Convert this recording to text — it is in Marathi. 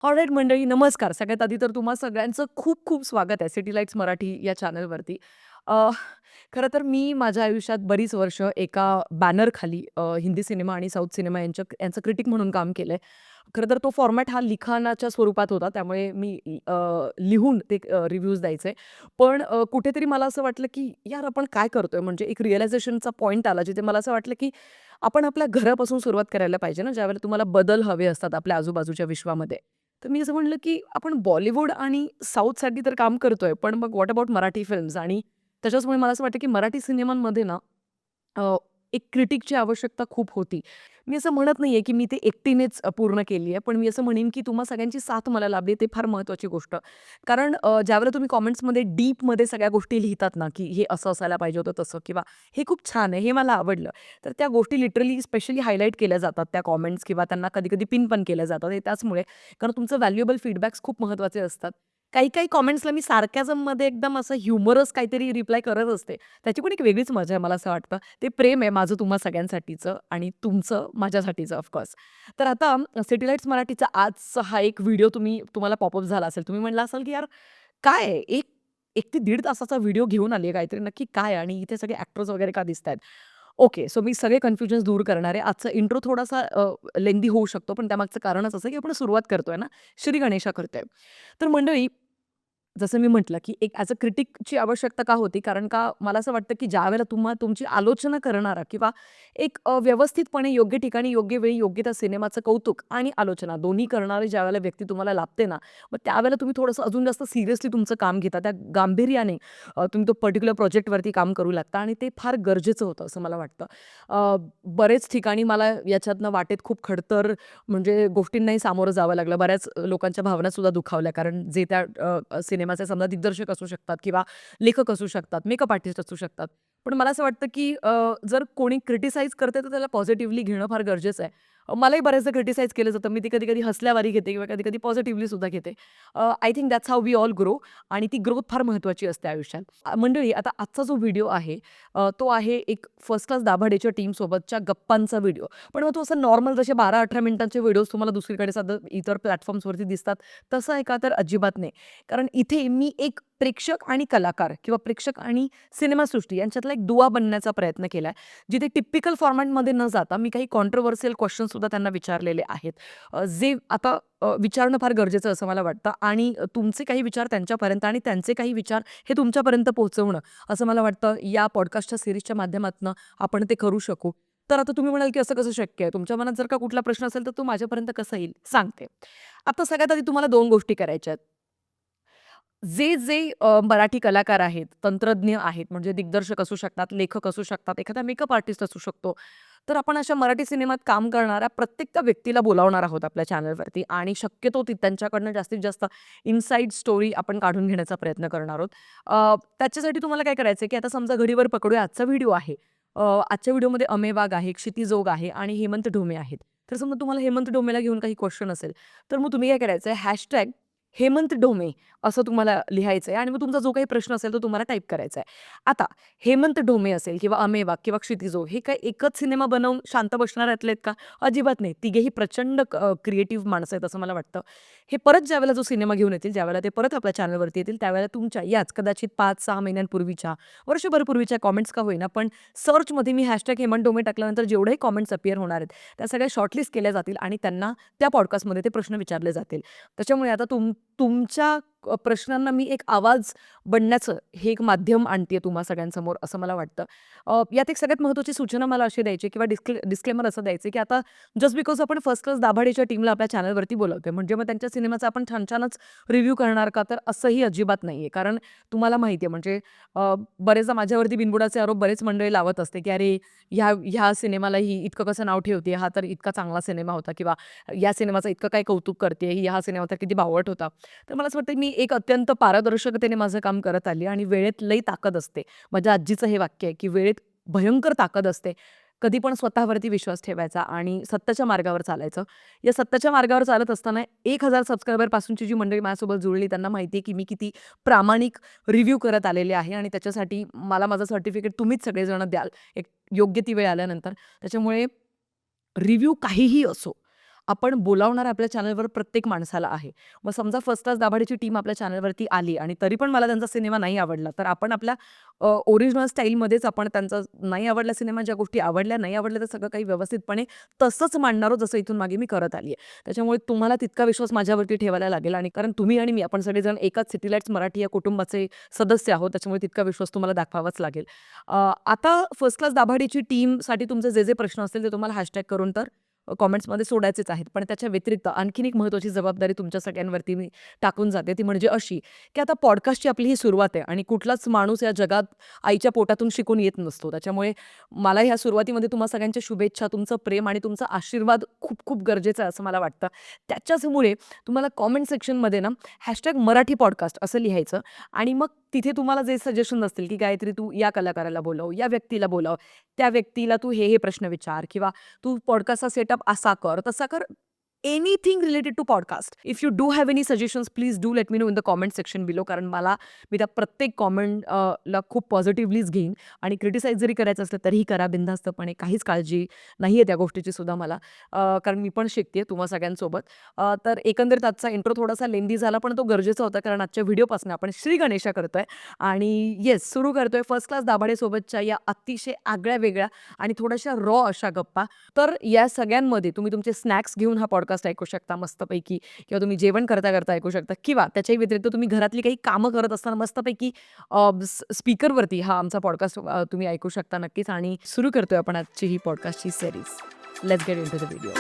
ऑलराईट मंडळी, नमस्कार. सगळ्यात आधी तर तुम्हा सगळ्यांचं खूप खूप स्वागत आहे सिटी लाईट्स मराठी या चॅनलवरती. अ, खरं तर मी माझ्या आयुष्यात बरीच वर्ष एका बॅनरखाली हिंदी सिनेमा आणि साऊथ सिनेमा यांचं क्रिटिक म्हणून काम केलंय. खरं तर तो फॉर्मॅट हा लिखाणाच्या स्वरूपात होता. त्यामुळे मी लिहून ते रिव्ह्यूज द्यायचे. पण कुठेतरी मला असं वाटलं, की यार आपण काय करतोय? म्हणजे एक रिअलायझेशनचा पॉइंट आला, जिथे मला असं वाटलं, की आपण आपल्या घरापासून सुरुवात करायला पाहिजे ना, ज्यावेळेला तुम्हाला बदल हवे असतात आपल्या आजूबाजूच्या विश्वामध्ये. तर मी असं म्हणलं, की आपण बॉलिवूड आणि साऊथसाठी तर काम करतोय, पण मग व्हॉट अबाउट मराठी फिल्म्स आणि त्याच्याचमुळे मला असं वाटतं, की मराठी सिनेमांमध्ये ना अ, एक क्रिटिकची आवश्यकता खूप होती. मी असं म्हणत नाहीये, की मी ते एकटीनेच पूर्ण केली आहे. पण मी असं म्हणेन, की तुम्हा सगळ्यांची साथ मला लाभली ते फार महत्त्वाची गोष्ट. कारण ज्यावेळेला तुम्ही कमेंट्समध्ये डीपमध्ये सगळ्या गोष्टी लिहितात ना, की हे असं असायला पाहिजे होतं तसं किंवा हे खूप छान आहे, हे मला आवडलं. तर त्या गोष्टी लिटरली स्पेशली हायलाइट केल्या जातात त्या कमेंट्स किंवा त्यांना कधी-कधी पिन पण केल्या जातात. हे त्याचमुळे कारण तुमचं व्हॅल्युएबल फीडबॅक्स खूप महत्त्वाचे असतात. काही-काही कमेंट्सला मी सार्कॅझममध्ये एकदम असं ह्युमरस काहीतरी रिप्लाय करत असते. त्याची पण एक वेगळीच मजा आहे मला असं वाटतं. ते प्रेम आहे माझं तुम्हा सगळ्यांसाठीचं आणि तुमचं माझ्यासाठीचं ऑफकोर्स. तर आता सिटी लाईट्स मराठीचा आजचा हा एक व्हिडिओ तुम्हाला पॉपअप झाला असेल. तुम्ही म्हटलं असाल, की यार काय आहे? 1 ते दीड तासाचा व्हिडिओ घेऊन आली आहे काहीतरी नक्की काय आणि इथे सगळे ॲक्टर्स वगैरे का दिसतायत? ओके. सो मी सगळे कन्फ्युजन्स दूर करणार आहे. आजचा इंट्रो थोडासा लेंदी होऊ शकतो, पण त्यामागचं कारणच असं, की आपण सुरुवात करतोय ना, श्री गणेशा करतोय. तर मंडळी जसं मी म्हटलं, की एक ॲज अ क्रिटिकची आवश्यकता का होती? कारण का मला असं वाटतं, की ज्यावेळेला तुमची आलोचना करणारा किंवा एक व्यवस्थितपणे योग्य ठिकाणी, योग्य वेळी, योग्य त्या सिनेमाचं कौतुक आणि आलोचना दोन्ही करणारी ज्यावेळेला व्यक्ती तुम्हाला लाभते ना, मग त्यावेळेला तुम्ही थोडंसं अजून जास्त सिरियसली तुमचं काम घेता. त्या गांभीर्याने तुम्ही तो पर्टिक्युलर प्रोजेक्टवरती काम करू लागता आणि ते फार गरजेचं होतं असं मला वाटतं. बरेच ठिकाणी मला याच्यातनं वाटेत खूप खडतर म्हणजे गोष्टींनाही सामोरं जावं लागलं. बऱ्याच लोकांच्या भावनासुद्धा दुखावल्या. कारण जे त्या सिनेमाचे समजा दिग्दर्शक असू शकतात किंवा लेखक असू शकतात, मेकअप आर्टिस्ट असू शकतात. पण मला असं वाटतं, की जर कोणी क्रिटिसाइज करतंय, तर त्याला पॉझिटिव्हली घेणं फार गरजेचं आहे. मलाही बऱ्याचदा क्रिटिसाइज केलं जातं. मी ती कधी-कधी हसल्यावारी घेते किंवा कधी-कधी पॉझिटिव्हली सुद्धा घेते. I think that's how we all grow आणि ती ग्रोथ फार महत्त्वाची असते आयुष्यात. मंडळी आता आजचा जो व्हिडिओ आहे तो आहे एक फर्स्ट क्लास दाभाडेच्या टीमसोबतच्या गप्पांचा व्हिडिओ. पण मग तो असं नॉर्मल जसे 12-18 मिनिटांचे व्हिडिओज तुम्हाला दुसरीकडे साधं इतर प्लॅटफॉर्म्सवरती दिसतात, तसं आहे का? तर अजिबात नाही. कारण इथे मी एक प्रेक्षक आणि कलाकार किंवा प्रेक्षक आणि सिनेमासृष्टी यांच्यातला एक दुवा बनण्याचा प्रयत्न केलाय. जिथे टिपिकल फॉर्मॅटमध्ये न जाता मी काही कॉन्ट्रोव्हर्शियल क्वेशन्स सुद्धा त्यांना विचारलेले आहेत. जे आता विचारणं फार गरजेचं असं मला वाटतं आणि तुमचे काही विचार त्यांच्यापर्यंत आणि त्यांचे काही विचार हे तुमच्यापर्यंत पोहोचवणं, असं मला वाटतं या पॉडकास्टच्या सीरीजच्या माध्यमातनं आपण ते करू शकू. तर आता तुम्ही म्हणाल, की असं कसं शक्य आहे? तुमच्या मनात जर का कुठला प्रश्न असेल, तर तो माझ्यापर्यंत कसा येईल? सांगते. आता सगळ्यात आधी तुम्हाला 2 गोष्टी करायच्या आहेत. जे मराठी कलाकार आहेत, तंत्रज्ञ आहेत, म्हणजे दिग्दर्शक असू शकतात, लेखक असू शकतात, एखादा मेकअप आर्टिस्ट असू शकतो. तर आपण अशा मराठी सिनेमात काम करणाऱ्या प्रत्येक त्या व्यक्तीला बोलावणार आहोत आपल्या चॅनलवरती आणि शक्यतो त्यांच्याकडनं जास्तीत जास्त इनसाइड स्टोरी आपण काढून घेण्याचा प्रयत्न करणार आहोत. त्याच्यासाठी तुम्हाला काय करायचं की आता समजा घडीवर पकडूया आजचा व्हिडिओ आहे. आजच्या व्हिडिओमध्ये अमे वाघ आहे, क्षिती जोग आहे आणि हेमंत ढोमे आहेत. तर समजा तुम्हाला हेमंत ढोमेला घेऊन काही क्वेशन असेल, तर मग तुम्ही काय करायचंय हॅशटॅग हेमंत ढोमे असं तुम्हाला लिहायचंय आणि मग तुमचा जो काही प्रश्न असेल तो तुम्हाला टाइप करायचा आहे. आता हेमंत ढोमे असेल किंवा अमे वाघ किंवा क्षितिजो हे काय एकच सिनेमा बनवून शांत बसणाऱ्यातले आहेत का? अजिबात नाही. तिघेही प्रचंड क्रिएटिव्ह माणसं आहेत असं मला वाटतं. हे परत ज्यावेळेला जो सिनेमा घेऊन येतील, ज्यावेळेला ते परत आपल्या चॅनलवरती येतील, त्यावेळेला तुमच्या याच कदाचित 5-6 महिन्यांपूर्वीच्या, वर्षभरपूर्वीच्या कमेंट्स का होईना, पण सर्चमध्ये मी हॅशटॅग हेमंत ढोमे टाकल्यानंतर जेवढेही कमेंट्स अपीअर होणार आहेत, त्या सगळ्या शॉर्टलिस्ट केल्या जातील आणि त्यांना त्या पॉडकास्टमध्ये ते प्रश्न विचारले जातील. त्याच्यामुळे आता तुमच्या प्रश्नांना मी एक आवाज बनण्याचं हे एक माध्यम आणतीये तुम्हा सगळ्यांसमोर असं मला वाटतं. यात एक सगळ्यात महत्त्वाची सूचना मला अशी द्यायची किंवा डिस्क्लेमर असं द्यायचं की आता जस्ट बिकॉज आपण फर्स्ट क्लास दाभाडेच्या टीमला आपल्या चॅनलवरती बोलावतोय म्हणजे मग त्यांच्या सिनेमाचा आपण छान-छानच रिव्ह्यू करणार का? तर असंही अजिबात नाहीये. कारण तुम्हाला माहिती आहे म्हणजे बरेचदा माझ्यावरती बिनबुडाचे आरोप बरेच मंडळी लावत असते, की "अरे, ह्या सिनेमाला ही इतकं कसं नाव ठेवते? हा तर इतका चांगला सिनेमा होता" किंवा "या सिनेमाचं इतकं काय कौतुक करते? ही हा सिनेमा तर किती बावळट होता." तर मला असं वाटतं मी एक अत्यंत पारदर्शकतेने माझं काम करत आली आणि वेळेत लई ताकद असते. माझ्या आजीचं हे वाक्य आहे, की वेळेत भयंकर ताकद असते. कधी पण स्वतःवरती विश्वास ठेवायचा आणि सत्याच्या मार्गावर चालायचं. या सत्याच्या मार्गावर चालत असताना 1000 सबस्क्रायबर पासूनची जी मंडळी माझ्यासोबत जुळली त्यांना माहिती आहे, की मी किती प्रामाणिक रिव्ह्यू करत आलेले आहे आणि त्याच्यासाठी मला माझं सर्टिफिकेट तुम्हीच सगळेजण द्याल, एक योग्य ती वेळ आल्यानंतर. त्याच्यामुळे रिव्ह्यू काहीही असो, आपण बोलावणारा आपल्या चॅनलवर प्रत्येक माणसाला आहे. मग समजा फर्स्ट क्लास दाभाडेची टीम आपल्या चॅनलवरती आली आणि तरी पण मला त्यांचा सिनेमा नाही आवडला, तर आपण आपल्या ओरिजिनल स्टाईलमध्येच आपण त्यांचा नाही आवडला सिनेमा, ज्या गोष्टी आवडल्या, नाही आवडल्या, तर सगळं काही व्यवस्थितपणे तसंच मांडणार आहोत, जसं इथून मागे मी करत आली आहे. त्याच्यामुळे तुम्हाला तितका विश्वास माझ्यावरती ठेवायला लागेल आणि कारण तुम्ही आणि मी आपण सगळेजण एकाच सिटी लाईट्स मराठी या कुटुंबाचे सदस्य आहोत, त्याच्यामुळे तितका विश्वास तुम्हाला दाखवावाच लागेल. आता फर्स्ट क्लास दाभाडेची टीमसाठी तुमचे जे प्रश्न असतील ते तुम्हाला हॅशटॅग करून तर कमेंट्समध्ये सोडायचेच आहेत. पण त्याच्या व्यतिरिक्त आणखीन एक महत्त्वाची जबाबदारी तुमच्या सगळ्यांवरती मी टाकून जाते. ती म्हणजे अशी, की आता पॉडकास्टची आपली ही सुरुवात आहे आणि कुठलाच माणूस या जगात आईच्या पोटातून शिकून येत नसतो. त्याच्यामुळे मला ह्या सुरुवातीमध्ये तुम्हा सगळ्यांच्या शुभेच्छा, तुमचं प्रेम आणि तुमचा आशीर्वाद खूप खूप गरजेचा आहे असं मला वाटतं. त्याच्याचमुळे तुम्हाला कमेंट सेक्शनमध्ये ना हॅशटॅग मराठी पॉडकास्ट असं लिहायचं आणि मग तिथे तुम्हाला जे सजेशन असतील, की गायत्री तू या कलाकाराला बोलव, या व्यक्तीला बोलव, त्या व्यक्तीला तू हे प्रश्न विचार किंवा तू पॉडकास्टचा सेटअप असा कर, तसा कर. Anything related to podcast. If you do have any suggestions, please do let me know in the comment section below. कारण मी त्या प्रत्येक कॉमेंट ला खूप पॉझिटिव्हलीच घेईन आणि क्रिटिसाइज जरी करायचं असलं तरीही करा बिनधास्तपणे. काहीच काळजी नाही आहे त्या गोष्टीची सुद्धा मला. कारण मी पण शिकते तुम्हा सगळ्यांसोबत. तर एकंदरीत आजचा इंट्रो थोडासा लेंदी झाला, पण तो गरजेचा होता कारण आजच्या व्हिडिओपासून आपण श्री गणेशा करतोय आणि येस सुरू करतोय फर्स्ट क्लास दाभाडेसोबतच्या या अतिशय आगळ्या-वेगळ्या आणि थोड्याशा रॉ अशा गप्पा. तर या सगळ्यांमध्ये तुम्ही तुमचे स्नॅक्स घेऊन हा पॉडकास्ट ऐकू शकता मस्तपैकी किंवा तुम्ही जेवण करता ऐकू शकता किंवा त्याच्याही व्यतिरिक्त तुम्ही घरातली काही कामं करत असताना मस्तपैकी स्पीकरवरती हा आमचा पॉडकास्ट तुम्ही ऐकू शकता नक्कीच. आणि सुरू करतोय आपण आजची ही पॉडकास्टची series. Let's get into the video.